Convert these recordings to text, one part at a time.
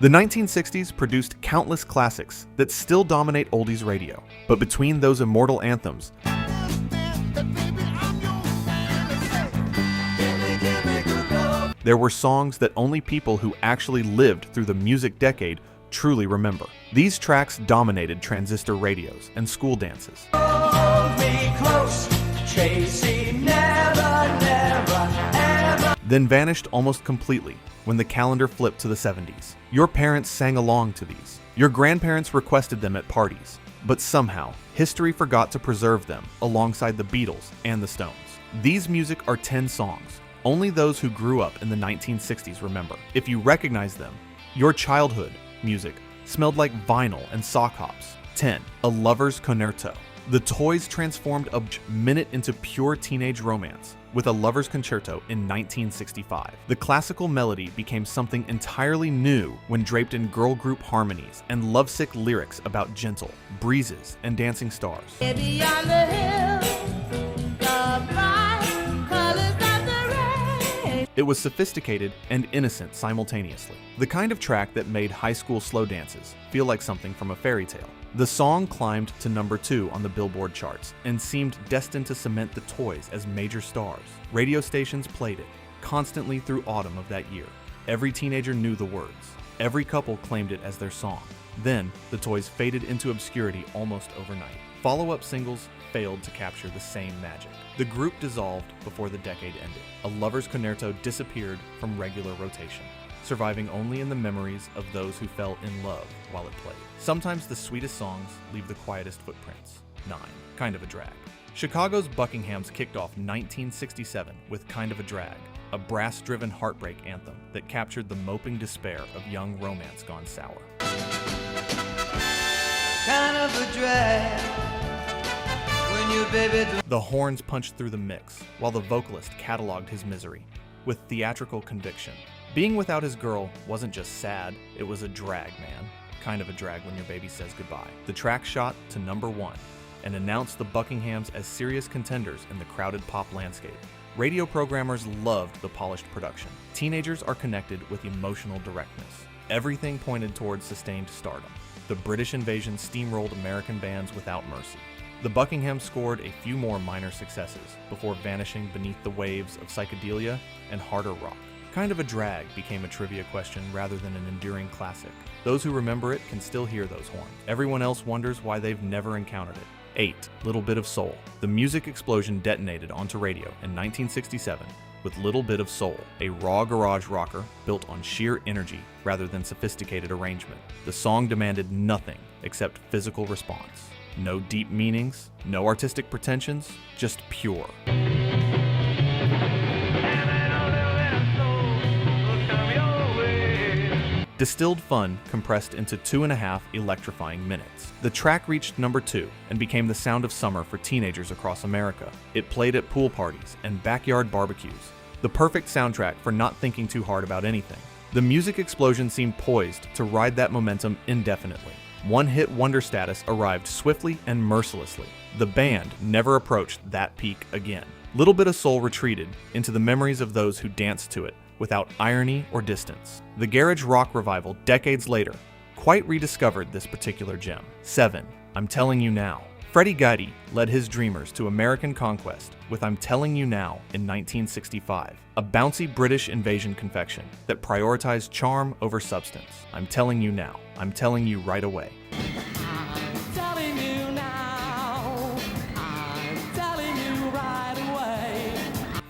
The 1960s produced countless classics that still dominate oldies radio, but between those immortal anthems, there were songs that only people who actually lived through the music decade truly remember. These tracks dominated transistor radios and school dances. Hold me close, Tracy, never, never, ever. Then vanished almost completely when the calendar flipped to the 70s. Your parents sang along to these. Your grandparents requested them at parties. But somehow, history forgot to preserve them alongside the Beatles and the Stones. These music are 10 songs. Only those who grew up in the 1960s remember. If you recognize them, your childhood music smelled like vinyl and sock hops. 10. A Lover's Concerto. The Toys transformed a minute into pure teenage romance with A Lover's Concerto in 1965. The classical melody became something entirely new when draped in girl group harmonies and lovesick lyrics about gentle breezes and dancing stars. Baby on the hill, the bright colors of the rain. It was sophisticated and innocent simultaneously. The kind of track that made high school slow dances feel like something from a fairy tale. The song climbed to number 2 on the Billboard charts and seemed destined to cement the Toys as major stars. Radio stations played it constantly through autumn of that year. Every teenager knew the words. Every couple claimed it as their song. Then, the Toys faded into obscurity almost overnight. Follow-up singles failed to capture the same magic. The group dissolved before the decade ended. A Lover's Concerto disappeared from regular rotation, surviving only in the memories of those who fell in love while it played. Sometimes the sweetest songs leave the quietest footprints. 9. Kind of a Drag. Chicago's Buckinghams kicked off 1967 with Kind of a Drag, a brass-driven heartbreak anthem that captured the moping despair of young romance gone sour. Kind of a drag when you baby do. The horns punched through the mix, while the vocalist cataloged his misery with theatrical conviction. Being without his girl wasn't just sad, it was a drag, man. Kind of a drag when your baby says goodbye. The track shot to number 1 and announced the Buckinghams as serious contenders in the crowded pop landscape. Radio programmers loved the polished production. Teenagers are connected with emotional directness. Everything pointed towards sustained stardom. The British invasion steamrolled American bands without mercy. The Buckinghams scored a few more minor successes before vanishing beneath the waves of psychedelia and harder rock. Kind of a Drag became a trivia question rather than an enduring classic. Those who remember it can still hear those horns. Everyone else wonders why they've never encountered it. 8. Little Bit of Soul. The music explosion detonated onto radio in 1967 with Little Bit of Soul, a raw garage rocker built on sheer energy rather than sophisticated arrangement. The song demanded nothing except physical response. No deep meanings, no artistic pretensions, just pure. Distilled fun compressed into 2.5 electrifying minutes. The track reached number 2 and became the sound of summer for teenagers across America. It played at pool parties and backyard barbecues. The perfect soundtrack for not thinking too hard about anything. The music explosion seemed poised to ride that momentum indefinitely. One-hit wonder status arrived swiftly and mercilessly. The band never approached that peak again. Little Bit of Soul retreated into the memories of those who danced to it without irony or distance. The garage rock revival decades later quite rediscovered this particular gem. 7. I'm Telling You Now. Freddie Guidy led his dreamers to American conquest with I'm Telling You Now in 1965, a bouncy British invasion confection that prioritized charm over substance. I'm telling you now. I'm telling you right away. I'm telling you now. I'm telling you right away.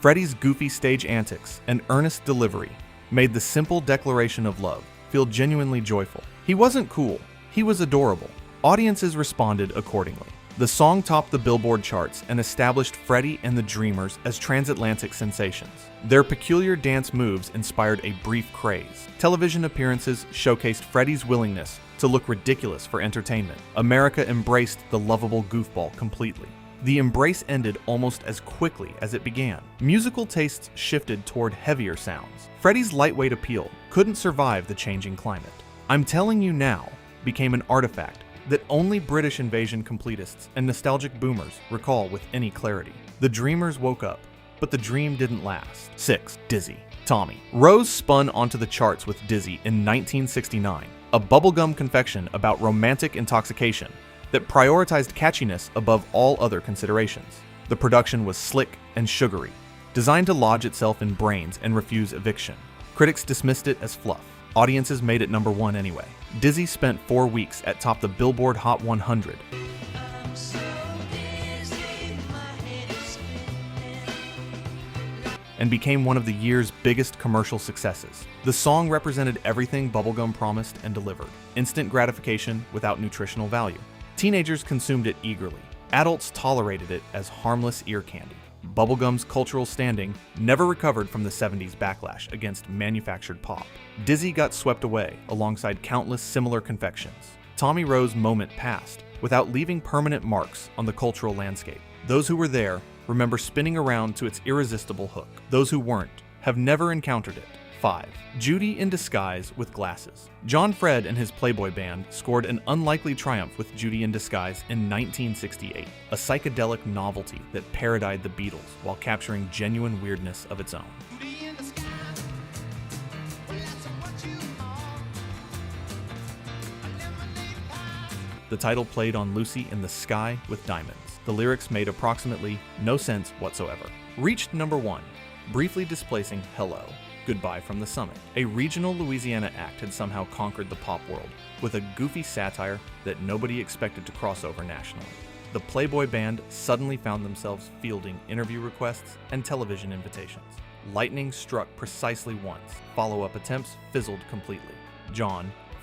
Freddie's goofy stage antics and earnest delivery made the simple declaration of love feel genuinely joyful. He wasn't cool, he was adorable. Audiences responded accordingly. The song topped the Billboard charts and established Freddie and the Dreamers as transatlantic sensations. Their peculiar dance moves inspired a brief craze. Television appearances showcased Freddie's willingness to look ridiculous for entertainment. America embraced the lovable goofball completely. The embrace ended almost as quickly as it began. Musical tastes shifted toward heavier sounds. Freddie's lightweight appeal couldn't survive the changing climate. I'm Telling You Now became an artifact that only British invasion completists and nostalgic boomers recall with any clarity. The Dreamers woke up, but the dream didn't last. 6. Dizzy. Tommy. Rose spun onto the charts with Dizzy in 1969, a bubblegum confection about romantic intoxication that prioritized catchiness above all other considerations. The production was slick and sugary, designed to lodge itself in brains and refuse eviction. Critics dismissed it as fluff. Audiences made it number one anyway. Dizzy spent 4 weeks atop the Billboard Hot 100. And became one of the year's biggest commercial successes. The song represented everything bubblegum promised and delivered. Instant gratification without nutritional value. Teenagers consumed it eagerly. Adults tolerated it as harmless ear candy. Bubblegum's cultural standing never recovered from the 70s backlash against manufactured pop. Dizzy got swept away alongside countless similar confections. Tommy Rose's moment passed without leaving permanent marks on the cultural landscape. Those who were there remember spinning around to its irresistible hook. Those who weren't have never encountered it. 5. Judy in Disguise with Glasses. John Fred and his Playboy band scored an unlikely triumph with Judy in Disguise in 1968, a psychedelic novelty that parodied the Beatles while capturing genuine weirdness of its own. The title played on Lucy in the Sky with Diamonds. The lyrics made approximately no sense whatsoever. Reached number 1, briefly displacing Hello, Goodbye from the Summit. A regional Louisiana act had somehow conquered the pop world with a goofy satire that nobody expected to cross over nationally. The Playboy band suddenly found themselves fielding interview requests and television invitations. Lightning struck precisely once. Follow-up attempts fizzled completely.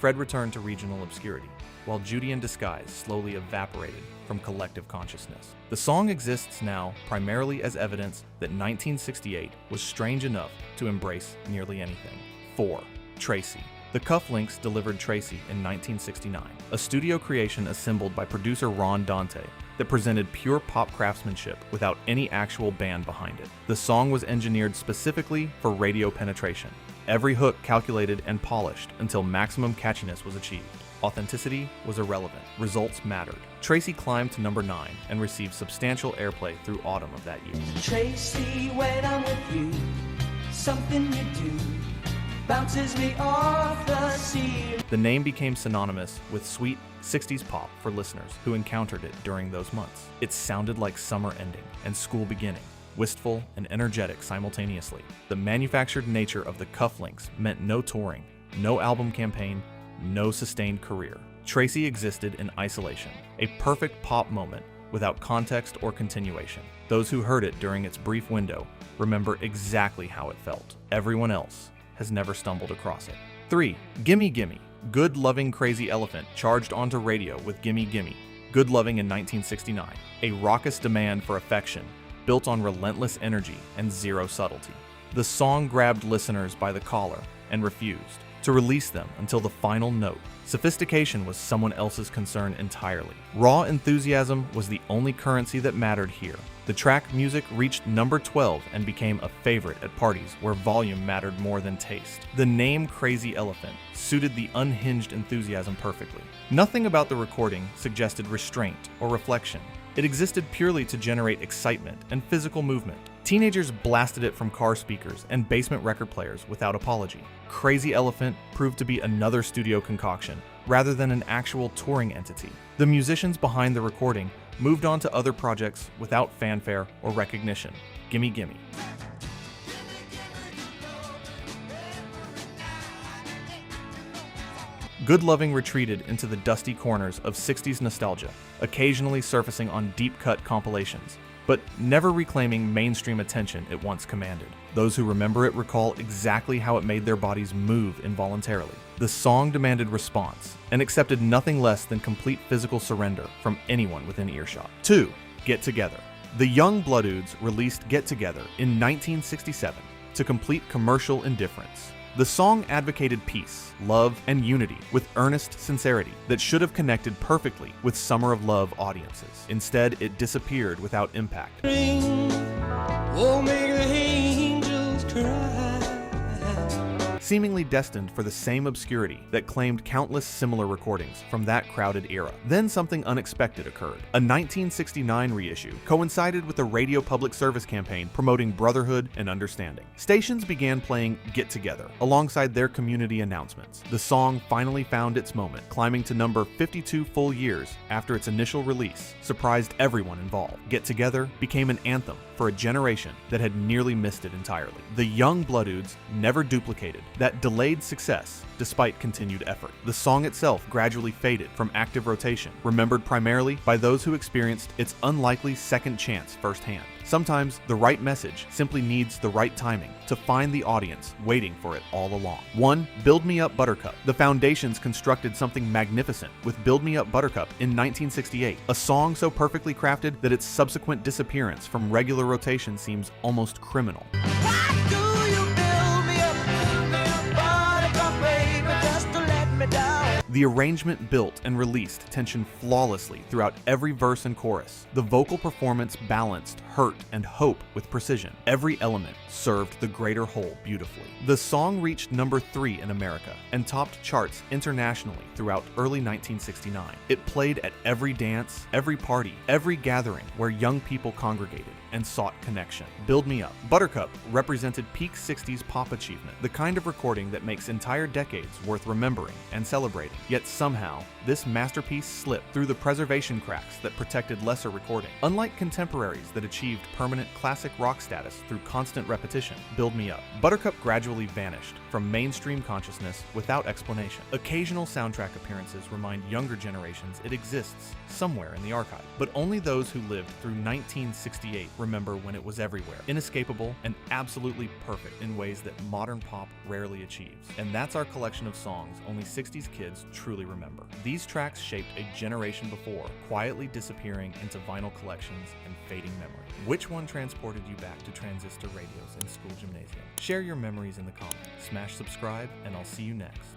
Fred returned to regional obscurity, while Judy in Disguise slowly evaporated from collective consciousness. The song exists now primarily as evidence that 1968 was strange enough to embrace nearly anything. 4. Tracy. The Cufflinks delivered Tracy in 1969, a studio creation assembled by producer Ron Dante that presented pure pop craftsmanship without any actual band behind it. The song was engineered specifically for radio penetration. Every hook calculated and polished until maximum catchiness was achieved. Authenticity was irrelevant. Results mattered. Tracy climbed to number 9 and received substantial airplay through autumn of that year. Tracy, when I'm with you, something you do bounces me off the sea. The name became synonymous with sweet 60s pop for listeners who encountered it during those months. It sounded like summer ending and school beginning, wistful and energetic simultaneously. The manufactured nature of the Cufflinks meant no touring, no album campaign, no sustained career. Tracy existed in isolation, a perfect pop moment without context or continuation. Those who heard it during its brief window remember exactly how it felt. Everyone else has never stumbled across it. 3. Gimme Gimme. Good Loving Crazy Elephant charged onto radio with Gimme Gimme. Good Loving in 1969. A raucous demand for affection built on relentless energy and zero subtlety. The song grabbed listeners by the collar and refused to release them until the final note. Sophistication was someone else's concern entirely. Raw enthusiasm was the only currency that mattered here. The track music reached number 12 and became a favorite at parties where volume mattered more than taste. The name Crazy Elephant suited the unhinged enthusiasm perfectly. Nothing about the recording suggested restraint or reflection. It existed purely to generate excitement and physical movement. Teenagers blasted it from car speakers and basement record players without apology. Crazy Elephant proved to be another studio concoction rather than an actual touring entity. The musicians behind the recording moved on to other projects without fanfare or recognition. Gimme Gimme. Good Loving retreated into the dusty corners of 60s nostalgia, occasionally surfacing on deep-cut compilations, but never reclaiming mainstream attention it once commanded. Those who remember it recall exactly how it made their bodies move involuntarily. The song demanded response and accepted nothing less than complete physical surrender from anyone within earshot. 2. Get Together. The Young Bloodudes released Get Together in 1967 to complete commercial indifference. The song advocated peace, love, and unity with earnest sincerity that should have connected perfectly with Summer of Love audiences. Instead, it disappeared without impact. Oh, make the angels cry. seemingly destined for the same obscurity that claimed countless similar recordings from that crowded era. Then something unexpected occurred. A 1969 reissue coincided with a radio public service campaign promoting brotherhood and understanding. Stations began playing Get Together alongside their community announcements. The song finally found its moment, climbing to number 52 full years after its initial release, surprised everyone involved. Get Together became an anthem for a generation that had nearly missed it entirely. The young Bloodudes never duplicated that delayed success despite continued effort. The song itself gradually faded from active rotation, remembered primarily by those who experienced its unlikely second chance firsthand. Sometimes the right message simply needs the right timing to find the audience waiting for it all along. 1. Build Me Up Buttercup. The Foundations constructed something magnificent with Build Me Up Buttercup in 1968, a song so perfectly crafted that its subsequent disappearance from regular rotation seems almost criminal. Why do you build me up, buttercup baby, just to let me down? The arrangement built and released tension flawlessly throughout every verse and chorus. The vocal performance balanced hurt and hope with precision. Every element served the greater whole beautifully. The song reached number 3 in America and topped charts internationally throughout early 1969. It played at every dance, every party, every gathering where young people congregated and sought connection. Build Me Up. Buttercup represented peak 60s pop achievement, the kind of recording that makes entire decades worth remembering and celebrating. Yet somehow, this masterpiece slipped through the preservation cracks that protected lesser recording. Unlike contemporaries that achieved permanent classic rock status through constant repetition, Build Me Up. Buttercup gradually vanished from mainstream consciousness without explanation. Occasional soundtrack appearances remind younger generations it exists somewhere in the archive, but only those who lived through 1968 remember when it was everywhere, inescapable and absolutely perfect in ways that modern pop rarely achieves. And that's our collection of songs only 60s kids truly remember. These tracks shaped a generation before, quietly disappearing into vinyl collections and fading memory. Which one transported you back to transistor radios and school gymnasium? Share your memories in the comments. Smash subscribe, and I'll see you next.